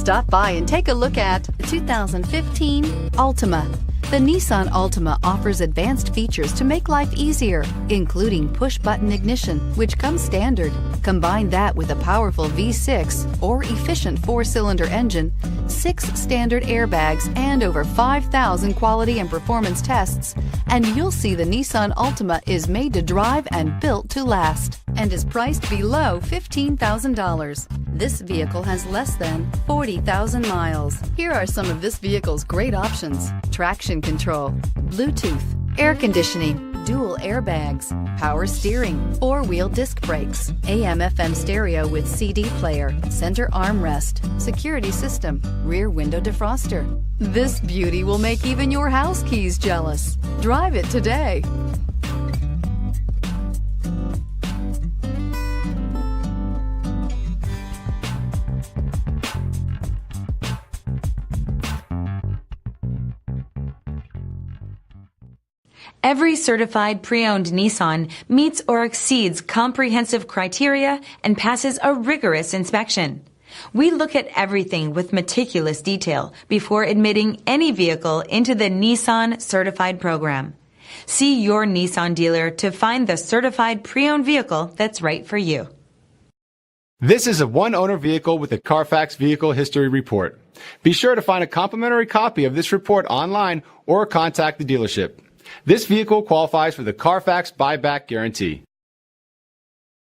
Stop by and take a look at the 2015 Altima. The Nissan Altima offers advanced features to make life easier, including push-button ignition, which comes standard. Combine that with a powerful V6 or efficient 4-cylinder engine, 6 standard airbags, and over 5,000 quality and performance tests, and you'll see the Nissan Altima is made to drive and built to last, and is priced below $15,000. This vehicle has less than 40,000 miles. Here are some of this vehicle's great options: traction control, Bluetooth, air conditioning, dual airbags, power steering, 4-wheel disc brakes, AM/FM stereo with CD player, center armrest, security system, rear window defroster. This beauty will make even your house keys jealous. Drive it today. Every certified pre-owned Nissan meets or exceeds comprehensive criteria and passes a rigorous inspection. We look at everything with meticulous detail before admitting any vehicle into the Nissan Certified Program. See your Nissan dealer to find the certified pre-owned vehicle that's right for you. This is a one-owner vehicle with a CARFAX Vehicle History Report. Be sure to find a complimentary copy of this report online or contact the dealership. This vehicle qualifies for the CARFAX buyback guarantee.